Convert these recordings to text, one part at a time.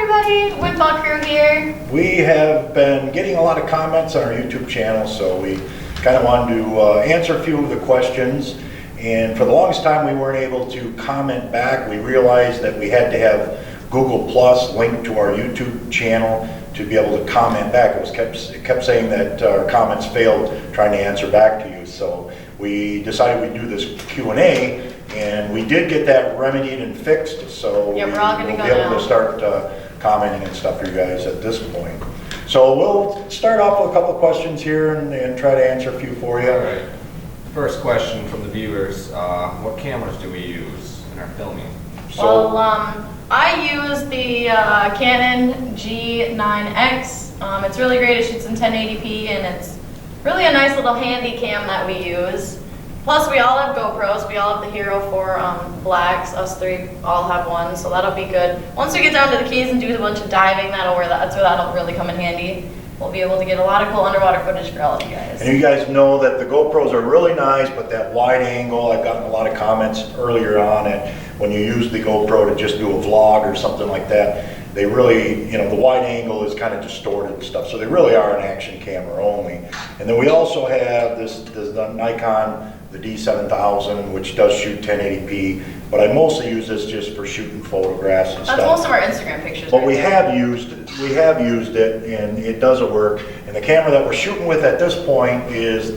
everybody, Windfall Crew here. We have been getting a lot of comments on our YouTube channel, so we kind of wanted to answer a few of the questions. And for the longest time, we weren't able to comment back. We realized that we had to have Google Plus linked to our YouTube channel to be able to comment back. It kept saying that our comments failed trying to answer back to you. So we decided we'd do this Q&A, and we did get that remedied and fixed. So yeah, we're all going to we'll be able to start commenting and stuff for you guys at this point. So we'll start off with a couple of questions here and try to answer a few for you. All right. First question from the viewers, what cameras do we use in our filming? Well, I use the Canon G9X. It's really great. It shoots in 1080p, and it's really a nice little handy cam that we use. Plus, we all have GoPros. We all have the Hero 4 Blacks. Us three all have one, so that'll be good. Once we get down to the Keys and do a bunch of diving, that's where that'll really come in handy. We'll be able to get a lot of cool underwater footage for all of you guys. And you guys know that the GoPros are really nice, but that wide angle, I've gotten a lot of comments earlier on it. When you use the GoPro to just do a vlog or something like that, they really, the wide angle is kind of distorted and stuff. So they really are an action camera only. And then we also have the Nikon, the D7000, which does shoot 1080p, but I mostly use this just for shooting photographs and stuff. That's most of our Instagram pictures. But we have used it, and it does work. And the camera that we're shooting with at this point is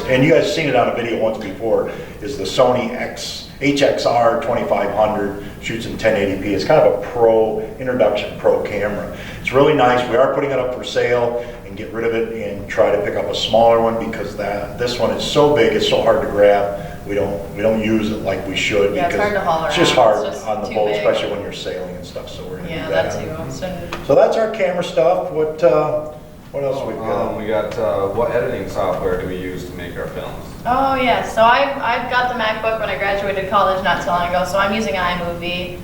and you guys have seen it on a video once before, is the Sony HXR 2500, shoots in 1080p. It's kind of a introduction pro camera. It's really nice. We are putting it up for sale and get rid of it and try to pick up a smaller one because this one is so big, it's so hard to grab. We don't use it like we should. Yeah, it's hard to haul around. It's just hard It's just on the too boat, big. especially when you're sailing and stuff. So we're gonna do that that. too. So that's our camera stuff. What else we got? We got what editing software do we use to make our films? Oh yeah, so I've got the MacBook when I graduated college not too long ago, so I'm using iMovie.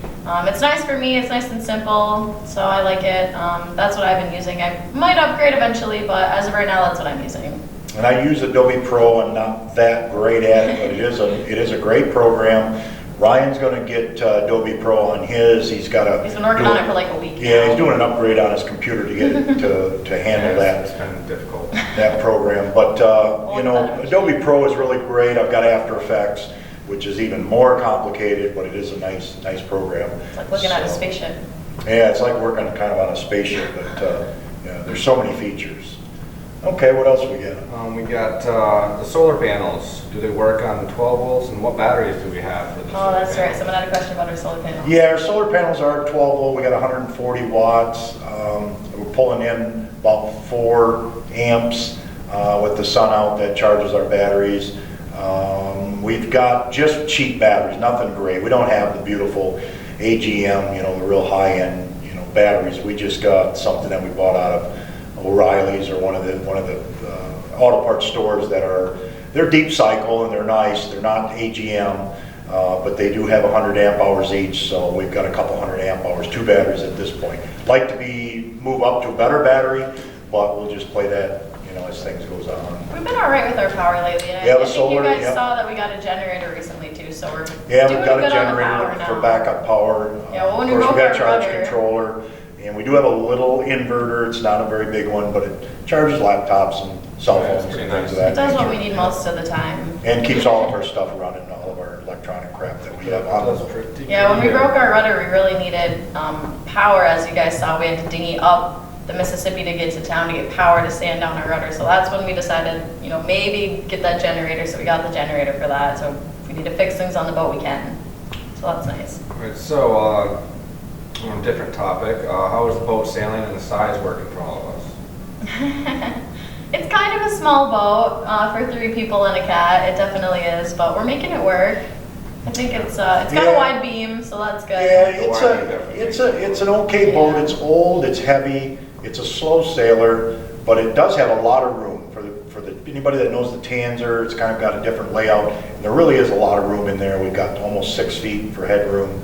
It's nice for me, it's nice and simple, so I like it. That's what I've been using. I might upgrade eventually, but as of right now, that's what I'm using. And I use Adobe Pro. I'm not that great at it, but it is a great program. Ryan's going to get Adobe Pro on his. He's been working on it for like a week. Yeah, now. he's doing an upgrade on his computer to get it to handle that. It's kind of difficult. That program, but Adobe Pro is really great. I've got After Effects, which is even more complicated, but it is a nice program. It's like looking at a spaceship. Yeah, it's like working kind of on a spaceship, but there's so many features. Okay, what else we got? We got the solar panels. Do they work on 12 volts, and what batteries do we have for the solar Oh, that's right. panels? Someone had a question about our solar panels. Yeah, our solar panels are 12 volt. We got 140 watts. We're pulling in about 4 amps with the sun out that charges our batteries. We've got just cheap batteries, nothing great. We don't have the beautiful AGM, the real high-end, batteries. We just got something that we bought out of O'Reilly's or one of the auto parts stores they're deep cycle and they're nice. They're not AGM, but they do have 100 amp hours each. So we've got a couple hundred amp hours, 2 batteries at this point. Like to move up to a better battery, but we'll just play that, as things goes on. We've been all right with our power lately. And Yeah, I the think solar, you guys yeah. saw that we got a generator recently too, so we're Yeah, doing we've got a good on the power generator now. for backup power. Yeah, well, when we of course, broke we've got a our charge rudder- controller, and we do have a little inverter. It's not a very big one, but it charges laptops and cell Yeah, phones it's and pretty things of nice. that It does what we nature. need most of the time. And keeps all of our stuff running, all of our electronic crap that we have on. That's pretty Yeah, when we good. broke our rudder, we really needed power, as you guys saw. We had to dinghy up the Mississippi to get to town to get power to stand down our rudder. So that's when we decided, maybe get that generator. So we got the generator for that. So if we need to fix things on the boat, we can. So that's nice. All right, so on a different topic, how is the boat sailing and the size working for all of us? It's kind of a small boat for 3 people and a cat. It definitely is, but we're making it work. I think it's got Yeah. a wide beam, so that's good. Yeah, it's an okay boat. Yeah. It's old, it's heavy, it's a slow sailor, but it does have a lot of room for anybody that knows the Tanzer. It's kind of got a different layout, and there really is a lot of room in there. We've got almost 6 feet for headroom.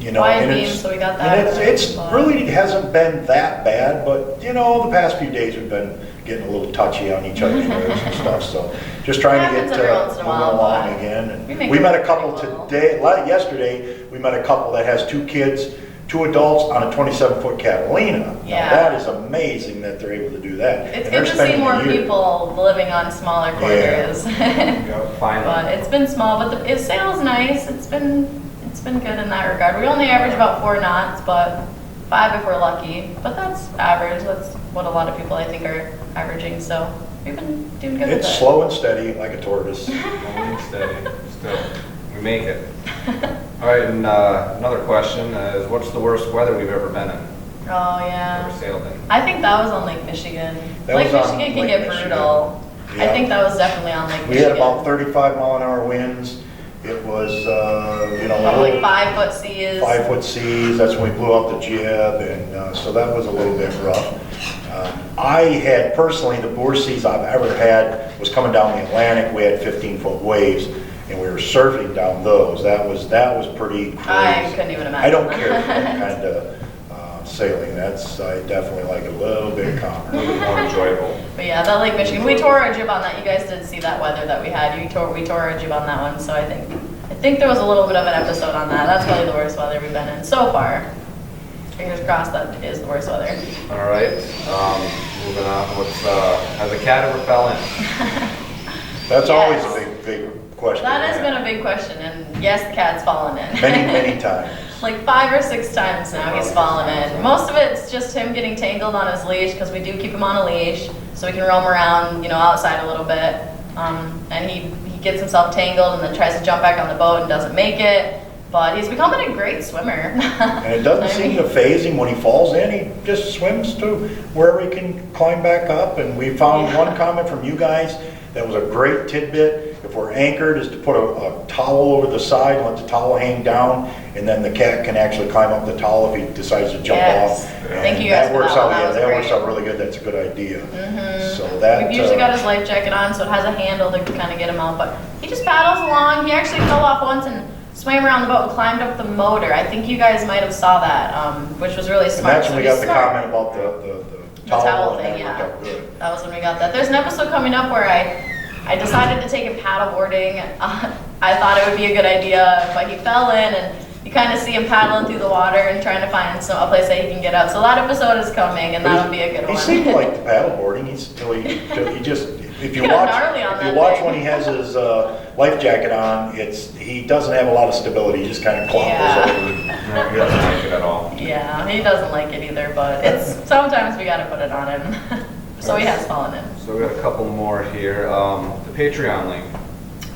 Wide and beam, it's, so we got that. and it's really hasn't been that bad, but the past few days we've been getting a little touchy on each other's nerves and stuff. So just trying to Happens get every once in a moving while, along but again. And we make we it met a work couple pretty well. yesterday. We met a couple that has 2 kids, 2 adults on a 27-foot Catalina. Now, Yeah. that is amazing that they're able to do that. It's And they're good to see spending more a year. people living on smaller quarters. Finally. But it's been small, but the sale's nice. It's been good in that regard. We only average about 4 knots, but 5 if we're lucky. But that's average. That's what a lot of people I think are averaging. So we've been doing good with It's it. slow and steady, like a tortoise. Only steady, still, we make it. All right, and another question is, what's the worst weather we've ever been in, Oh yeah. ever sailed in? I think that was on Lake Michigan. That Lake was on Michigan can Lake get Michigan. brutal. I Yeah. think that was definitely on Lake We Michigan. had about 35-mile-an-hour winds. It was, Probably 5-foot seas. 5-foot seas. That's when we blew out the jib, and so that was a little bit rough. I had personally, the worst seas I've ever had was coming down the Atlantic. We had 15-foot waves, and we were surfing down those. That was pretty crazy. I couldn't even imagine. I don't care for that kind of sailing. I definitely like a little bit A calmer. little bit more enjoyable. But yeah, that Lake Michigan, we tore our jib on that. You guys did see that weather that we had. We tore our jib on that one. So I think there was a little bit of an episode on that. That's probably the worst weather we've been in so far. Fingers crossed that is the worst weather. All right, moving on, has a cat ever fell in? That's Yes. always a big question. That has been a big question, and yes, the cat's fallen in. Many times. Like 5 or 6 times now he's fallen in. Most of it's just him getting tangled on his leash because we do keep him on a leash so he can roam around, outside a little bit. And he gets himself tangled and then tries to jump back on the boat and doesn't make it. But he's becoming a great swimmer. And it doesn't seem to faze him when he falls in. He just swims to wherever he can climb back up. And we found Yeah. one comment from you guys that was a great tidbit. If we're anchored, is to put a towel over the side, let the towel hang down, and then the cat can actually climb up the towel if he decides to jump Yes. off. Thank And you guys that for works that out. one. That Yeah, was that works great. out really good. That's a good idea. Mhm. So that. We've usually got his life jacket on, so it has a handle to kind of get him out. But he just paddles along. He actually fell off once and swam around the boat and climbed up the motor. I think you guys might have saw that, which was really And smart. that's when we So got the smart. comment about the towel. towel and thing, that yeah. worked out good. That was when we got that. There's an episode coming up where I decided to take him paddleboarding. I thought it would be a good idea, but he fell in, and you kind of see him paddling through the water and trying to find a place that he can get up. So that episode is coming, and that'll be a good He one. seemed to like the paddleboarding. He just, if you He got watch, gnarly on if you that watch thing. when he has his life jacket on, he doesn't have a lot of stability. He just kind of clompers Yeah. over. No, he doesn't like it at all. Yeah, he doesn't like it either, but it's sometimes we gotta put it on him. So he has fallen in. So we got a couple more here. The Patreon link.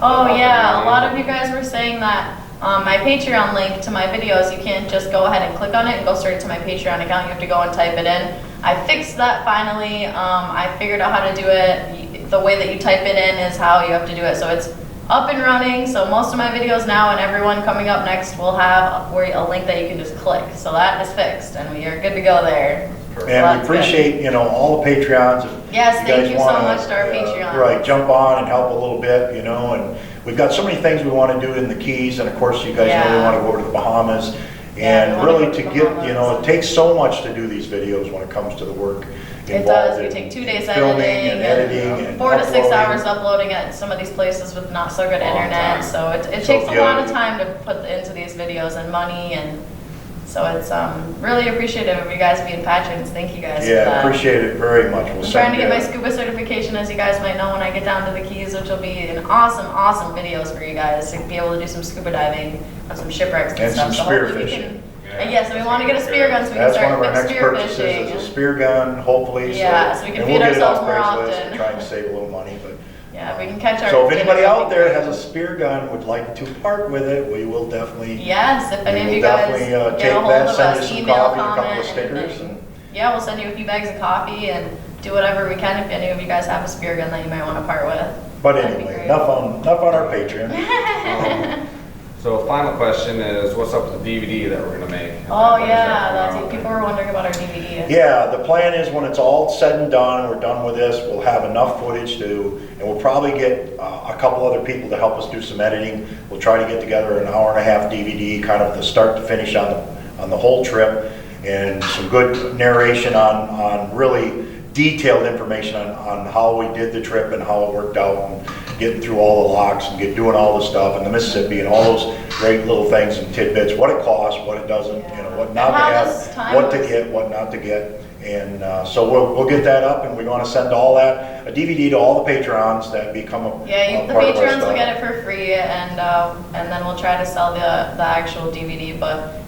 Oh yeah, a lot of you guys were saying that my Patreon link to my videos, you can't just go ahead and click on it and go straight to my Patreon account. You have to go and type it in. I fixed that finally. I figured out how to do it. The way that you type it in is how you have to do it. So it's up and running. So most of my videos now and everyone coming up next will have a link that you can just click. So that is fixed and we are good to go there. Perfect. And we That's good. appreciate, all the Patreons. If Yes, you guys thank you so wanna, much to our Patreons. Right, jump on and help a little bit, and we've got so many things we want to do in the Keys, and of course, you guys know we Yeah. want to go over to the Bahamas. Yeah, we And wanna really go to to the get, Bahamas. it takes so much to do these videos when it comes to the work It involved does. We in take 2 days filming editing and editing and 4 to 6 uploading. hours uploading at some of these places with not so good Long internet. time. So it So, takes a yeah. lot of time to put into these videos and money, and so it's really appreciative of you guys being patrons. Thank you guys for Yeah, that. appreciate it very much. We'll I'm send trying to get my you- scuba certification, as you guys might know, when I get down to the Keys, which will be an awesome videos for you guys to be able to do some scuba diving on some shipwrecks and, And stuff. some So spear hopefully we fishing. can. Yeah. Yes, and we want to get a spear gun so we can That's one start of our next spear purchases fishing. is a spear gun, hopefully. Yeah, so we can and feed we'll get it ourselves off more Craigslist often. and try and save a little money, but. Yeah, we can catch our. So if anybody dinner, out there that'd be has a spear gun, would like to part with it, we will definitely. Yes, if any We of will you guys definitely, get take a hold that, of send you us, some email, coffee, a couple of comment, stickers, and and- yeah, we'll send you a few bags of coffee and do whatever we can if any of you guys have a spear gun that you might want to part with. But That'd be anyway, great. enough on our Patreon. So final question is, what's up with the DVD that we're gonna make? Oh When is that yeah, coming that's out? it. People were wondering about our DVD. Yeah, the plan is when it's all said and done, we're done with this, we'll have enough footage and we'll probably get a couple other people to help us do some editing. We'll try to get together an hour-and-a-half DVD, kind of the start to finish on the whole trip, and some good narration on really detailed information on how we did the trip and how it worked out. getting through all the locks and doing all the stuff, and the Mississippi and all those great little things and tidbits, what it costs, what it doesn't, you know, what not to And how this have, time what to was- get, what not to get. And so we'll get that up, and we're going to send all that, a DVD to all the patrons that become a Yeah, the part of our patrons will stuff. get it for free, and then we'll try to sell the actual DVD.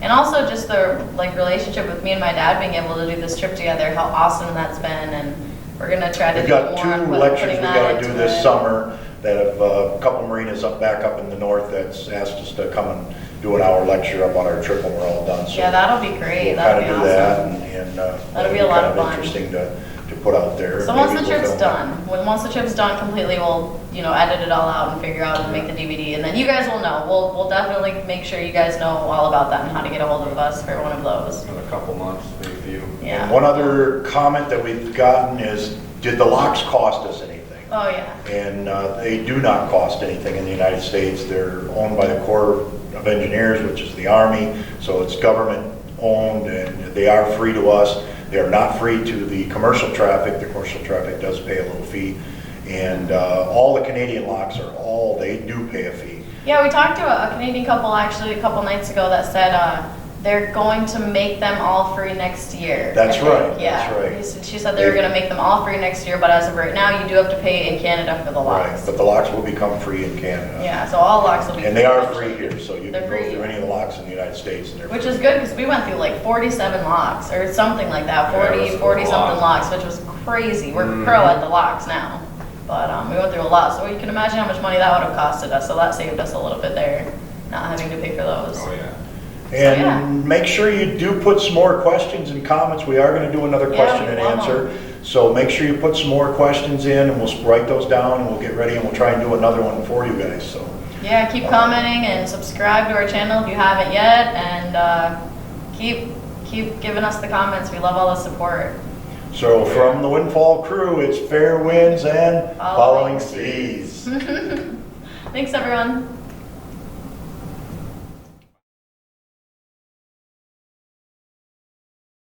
And also just the like relationship with me and my dad being able to do this trip together, how awesome that's been, and we're gonna try to We've do got more on two lectures putting we that got to into do this it. summer that have, a couple marinas back up in the north that's asked us to come and do an hour lecture up on our trip when we're all done. So Yeah, that'll be great. we'll That'll kind be of do that, awesome. and That'll be a lot kind of fun. interesting to put out there. So once Maybe the we'll trip's film done, once the trip's done completely, we'll, edit it all out and figure out how to make the DVD, and then you guys will know. We'll definitely make sure you guys know all about that and how to get a hold of us for one of those. In a couple months, maybe a few. Yeah. And one other comment that we've gotten is, did the locks cost us anything? Oh, yeah. And they do not cost anything in the United States. They're owned by the Corps of Engineers, which is the Army, so it's government owned, and they are free to us. They are not free to the commercial traffic. The commercial traffic does pay a little fee. And all the Canadian locks they do pay a fee. Yeah, we talked to a Canadian couple actually a couple nights ago that said they're going to make them all free next year. That's I think. right, Yeah. that's right. She said they were going to make them all free next year, but as of right now, you do have to pay in Canada for the Right, locks. but the locks will become free in Canada. Yeah, so all locks will be And they are next free year. here, so you They're can go free. through any of the locks in the United States and they're Which free. is good because we went through like 47 locks or something like that, Yeah, 40 that's a 40 something lot. locks, which was crazy. We're pro at the locks now. But we went through a lot, so you can imagine how much money that would have costed us. So that saved us a little bit there, not having to pay for those. Oh, yeah. And Yeah. make sure you do put some more questions and comments. We are going to do another Yeah, question we and love answer. So make sure you put some more questions in, and we'll write those down, and we'll get ready, and we'll try and do another one for you guys, so. Yeah, keep commenting and subscribe to our channel if you haven't yet, and keep giving us the comments. We love all the support. So from the Windfall crew, it's fair winds and Following following seas. Thanks, everyone.